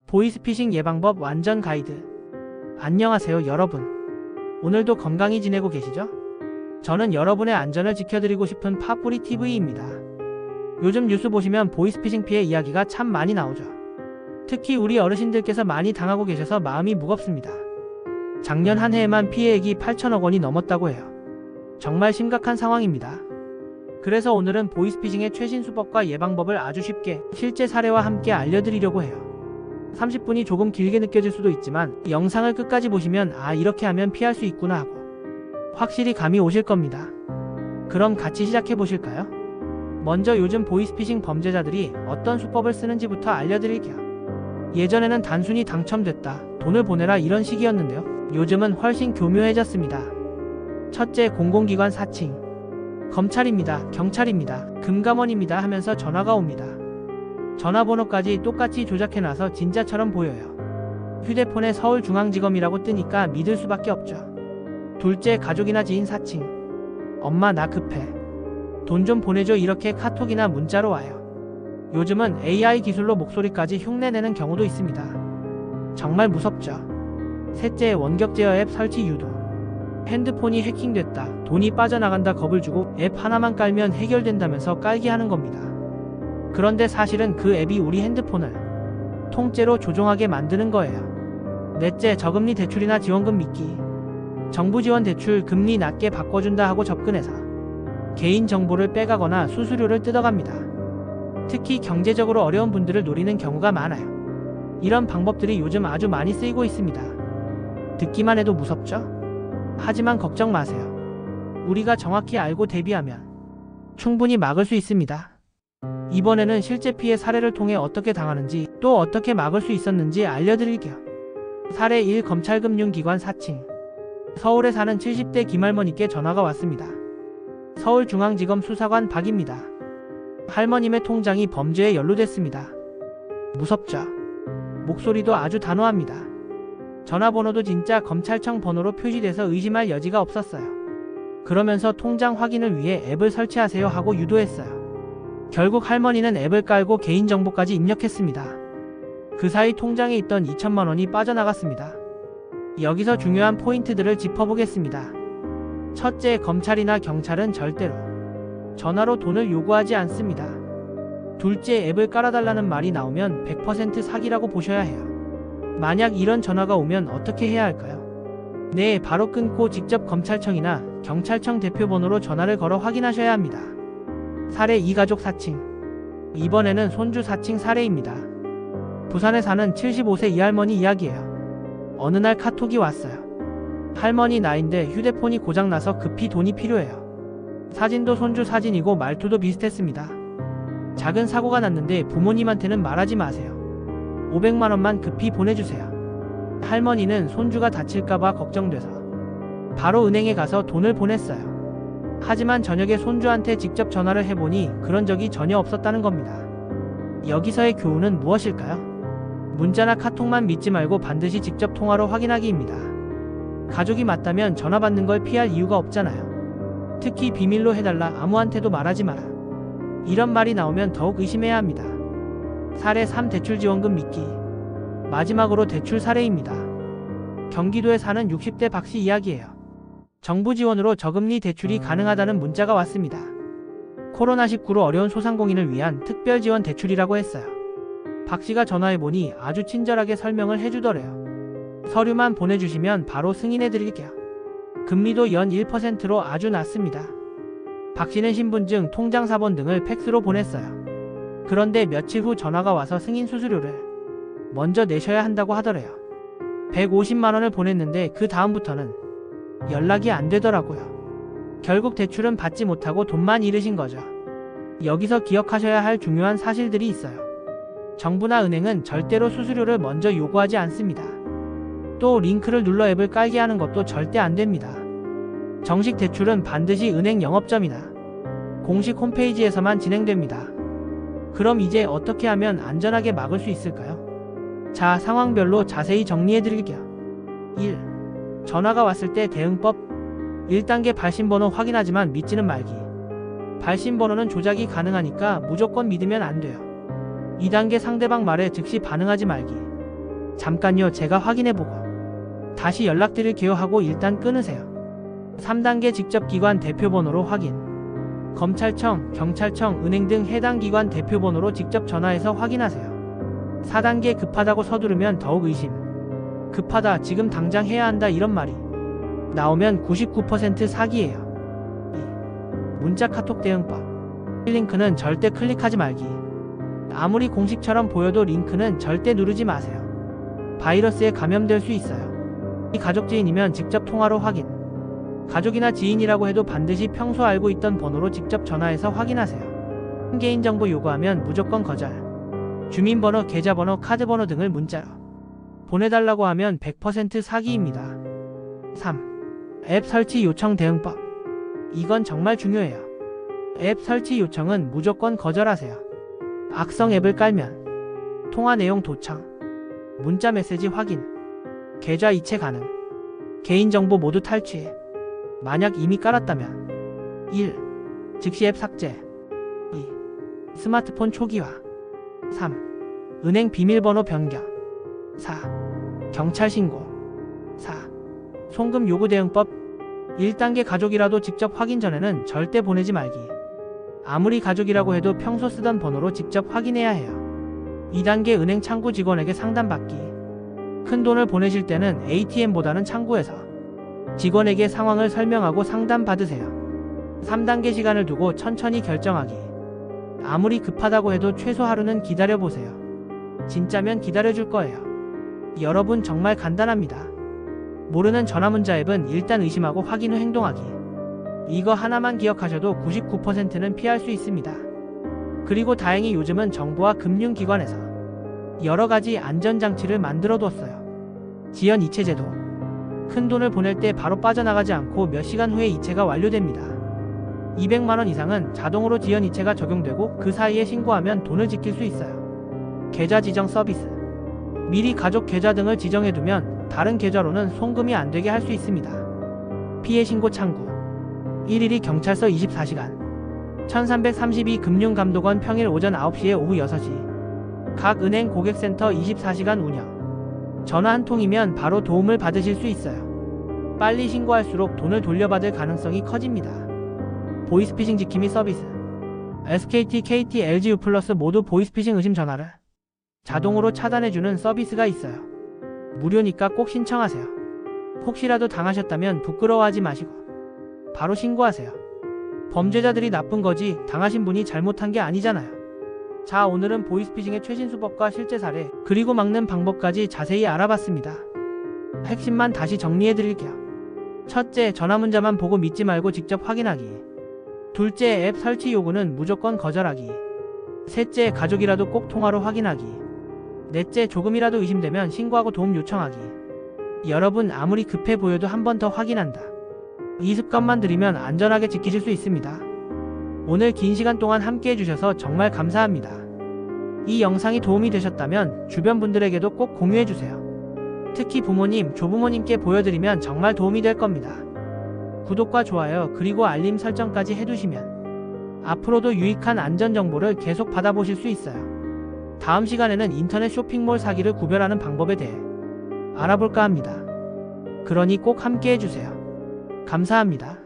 보이스피싱 예방법 완전 가이드. 안녕하세요 여러분. 오늘도 건강히 지내고 계시죠? 저는 여러분의 안전을 지켜드리고 싶은 파뿌리TV입니다. 요즘 뉴스 보시면 보이스피싱 피해 이야기가 참 많이 나오죠. 특히 우리 어르신들께서 많이 당하고 계셔서 마음이 무겁습니다. 작년 한 해에만 피해액이 8천억 원이 넘었다고 해요. 정말 심각한 상황입니다. 그래서 오늘은 보이스피싱의 최신 수법과 예방법을 아주 쉽게 실제 사례와 함께 알려드리려고 해요. 30분이 조금 길게 느껴질 수도 있지만 영상을 끝까지 보시면 이렇게 하면 피할 수 있구나 하고 확실히 감이 오실 겁니다. 그럼 같이 시작해 보실까요? 먼저 요즘 보이스피싱 범죄자들이 어떤 수법을 쓰는지부터 알려드릴게요. 예전에는 단순히 당첨됐다, 돈을 보내라 이런 식이었는데요. 요즘은 훨씬 교묘해졌습니다. 첫째, 공공기관 사칭. 검찰입니다, 경찰입니다, 금감원입니다 하면서 전화가 옵니다. 전화번호까지 똑같이 조작해놔서 진짜처럼 보여요. 휴대폰에 서울중앙지검이라고 뜨니까 믿을 수밖에 없죠. 둘째, 가족이나 지인 사칭. 엄마 나 급해, 돈 좀 보내줘 이렇게 카톡이나 문자로 와요. 요즘은 AI 기술로 목소리까지 흉내내는 경우도 있습니다. 정말 무섭죠. 셋째, 원격 제어 앱 설치 유도. 핸드폰이 해킹됐다, 돈이 빠져나간다 겁을 주고 앱 하나만 깔면 해결된다면서 깔게 하는 겁니다. 그런데 사실은 그 앱이 우리 핸드폰을 통째로 조종하게 만드는 거예요. 넷째, 저금리 대출이나 지원금 믿기. 정부 지원 대출 금리 낮게 바꿔준다 하고 접근해서 개인 정보를 빼가거나 수수료를 뜯어갑니다. 특히 경제적으로 어려운 분들을 노리는 경우가 많아요. 이런 방법들이 요즘 아주 많이 쓰이고 있습니다. 듣기만 해도 무섭죠? 하지만 걱정 마세요. 우리가 정확히 알고 대비하면 충분히 막을 수 있습니다. 이번에는 실제 피해 사례를 통해 어떻게 당하는지 또 어떻게 막을 수 있었는지 알려드릴게요. 사례 1, 검찰금융기관 사칭. 서울에 사는 70대 김할머니께 전화가 왔습니다. 서울중앙지검 수사관 박입니다. 할머님의 통장이 범죄에 연루됐습니다. 무섭죠? 목소리도 아주 단호합니다. 전화번호도 진짜 검찰청 번호로 표시돼서 의심할 여지가 없었어요. 그러면서 통장 확인을 위해 앱을 설치하세요 하고 유도했어요. 결국 할머니는 앱을 깔고 개인정보까지 입력했습니다. 그 사이 통장에 있던 2천만 원이 빠져나갔습니다. 여기서 중요한 포인트들을 짚어보겠습니다. 첫째, 검찰이나 경찰은 절대로 전화로 돈을 요구하지 않습니다. 둘째, 앱을 깔아달라는 말이 나오면 100% 사기라고 보셔야 해요. 만약 이런 전화가 오면 어떻게 해야 할까요? 네, 바로 끊고 직접 검찰청이나 경찰청 대표번호로 전화를 걸어 확인하셔야 합니다. 사례 2, 가족 사칭. 이번에는 손주 사칭 사례입니다. 부산에 사는 75세 이할머니 이야기예요. 어느 날 카톡이 왔어요. 할머니 나이인데 휴대폰이 고장나서 급히 돈이 필요해요. 사진도 손주 사진이고 말투도 비슷했습니다. 작은 사고가 났는데 부모님한테는 말하지 마세요. 500만 원만 급히 보내주세요. 할머니는 손주가 다칠까봐 걱정돼서 바로 은행에 가서 돈을 보냈어요. 하지만 저녁에 손주한테 직접 전화를 해보니 그런 적이 전혀 없었다는 겁니다. 여기서의 교훈은 무엇일까요? 문자나 카톡만 믿지 말고 반드시 직접 통화로 확인하기입니다. 가족이 맞다면 전화 받는 걸 피할 이유가 없잖아요. 특히 비밀로 해달라, 아무한테도 말하지 마라, 이런 말이 나오면 더욱 의심해야 합니다. 사례 3, 대출지원금 믿기. 마지막으로 대출 사례입니다. 경기도에 사는 60대 박씨 이야기예요. 정부 지원으로 저금리 대출이 가능하다는 문자가 왔습니다. 코로나19로 어려운 소상공인을 위한 특별 지원 대출이라고 했어요. 박씨가 전화해보니 아주 친절하게 설명을 해주더래요. 서류만 보내주시면 바로 승인해드릴게요. 금리도 연 1%로 아주 낮습니다. 박씨는 신분증, 통장사본 등을 팩스로 보냈어요. 그런데 며칠 후 전화가 와서 승인 수수료를 먼저 내셔야 한다고 하더래요. 150만 원을 보냈는데 그 다음부터는 연락이 안 되더라고요. 결국 대출은 받지 못하고 돈만 잃으신 거죠. 여기서 기억하셔야 할 중요한 사실들이 있어요. 정부나 은행은 절대로 수수료를 먼저 요구하지 않습니다. 또 링크를 눌러 앱을 깔게 하는 것도 절대 안 됩니다. 정식 대출은 반드시 은행 영업점이나 공식 홈페이지에서만 진행됩니다. 그럼 이제 어떻게 하면 안전하게 막을 수 있을까요? 자, 상황별로 자세히 정리해드릴게요. 1. 전화가 왔을 때 대응법. 1단계 발신번호 확인하지만 믿지는 말기. 발신번호는 조작이 가능하니까 무조건 믿으면 안 돼요. 2단계 상대방 말에 즉시 반응하지 말기. 잠깐요, 제가 확인해보고 다시 연락드릴게요 하고 일단 끊으세요. 3단계 직접 기관 대표번호로 확인. 검찰청, 경찰청, 은행 등 해당 기관 대표번호로 직접 전화해서 확인하세요. 4단계 급하다고 서두르면 더욱 의심. 급하다, 지금 당장 해야 한다 이런 말이 나오면 99% 사기예요. 2. 문자 카톡 대응법. 링크는 절대 클릭하지 말기. 아무리 공식처럼 보여도 링크는 절대 누르지 마세요. 바이러스에 감염될 수 있어요. 이 가족 지인이면 직접 통화로 확인. 가족이나 지인이라고 해도 반드시 평소 알고 있던 번호로 직접 전화해서 확인하세요. 개인정보 요구하면 무조건 거절. 주민번호, 계좌번호, 카드번호 등을 문자로 보내달라고 하면 100% 사기입니다. 3. 앱 설치 요청 대응법. 이건 정말 중요해요. 앱 설치 요청은 무조건 거절하세요. 악성 앱을 깔면 통화 내용 도청, 문자 메시지 확인, 계좌 이체 가능, 개인정보 모두 탈취. 만약 이미 깔았다면 1. 즉시 앱 삭제. 2. 스마트폰 초기화. 3. 은행 비밀번호 변경. 4. 경찰 신고. 4. 송금 요구 대응법. 1단계 가족이라도 직접 확인 전에는 절대 보내지 말기. 아무리 가족이라고 해도 평소 쓰던 번호로 직접 확인해야 해요. 2단계 은행 창구 직원에게 상담받기. 큰 돈을 보내실 때는 ATM보다는 창구에서 직원에게 상황을 설명하고 상담받으세요. 3단계 시간을 두고 천천히 결정하기. 아무리 급하다고 해도 최소 하루는 기다려보세요. 진짜면 기다려줄 거예요. 여러분, 정말 간단합니다. 모르는 전화문자 앱은 일단 의심하고 확인 후 행동하기. 이거 하나만 기억하셔도 99%는 피할 수 있습니다. 그리고 다행히 요즘은 정부와 금융기관에서 여러가지 안전장치를 만들어 뒀어요. 지연 이체 제도. 큰 돈을 보낼 때 바로 빠져나가지 않고 몇 시간 후에 이체가 완료됩니다. 200만원 이상은 자동으로 지연 이체가 적용되고 그 사이에 신고하면 돈을 지킬 수 있어요. 계좌 지정 서비스. 미리 가족 계좌 등을 지정해두면 다른 계좌로는 송금이 안되게 할 수 있습니다. 피해 신고 창구. 112 경찰서 24시간. 1332 금융감독원 평일 오전 9시에 오후 6시. 각 은행 고객센터 24시간 운영. 전화 한 통이면 바로 도움을 받으실 수 있어요. 빨리 신고할수록 돈을 돌려받을 가능성이 커집니다. 보이스피싱 지킴이 서비스. SKT, KT, LG U+ 모두 보이스피싱 의심 전화를 자동으로 차단해주는 서비스가 있어요. 무료니까 꼭 신청하세요. 혹시라도 당하셨다면 부끄러워하지 마시고 바로 신고하세요. 범죄자들이 나쁜 거지 당하신 분이 잘못한 게 아니잖아요. 자, 오늘은 보이스피싱의 최신 수법과 실제 사례, 그리고 막는 방법까지 자세히 알아봤습니다. 핵심만 다시 정리해드릴게요. 첫째, 전화문자만 보고 믿지 말고 직접 확인하기. 둘째, 앱 설치 요구는 무조건 거절하기. 셋째, 가족이라도 꼭 통화로 확인하기. 넷째, 조금이라도 의심되면 신고하고 도움 요청하기. 여러분, 아무리 급해 보여도 한 번 더 확인한다. 이 습관만 들이면 안전하게 지키실 수 있습니다. 오늘 긴 시간 동안 함께 해주셔서 정말 감사합니다. 이 영상이 도움이 되셨다면 주변 분들에게도 꼭 공유해주세요. 특히 부모님, 조부모님께 보여드리면 정말 도움이 될 겁니다. 구독과 좋아요, 그리고 알림 설정까지 해두시면 앞으로도 유익한 안전정보를 계속 받아보실 수 있어요. 다음 시간에는 인터넷 쇼핑몰 사기를 구별하는 방법에 대해 알아볼까 합니다. 그러니 꼭 함께 해주세요. 감사합니다.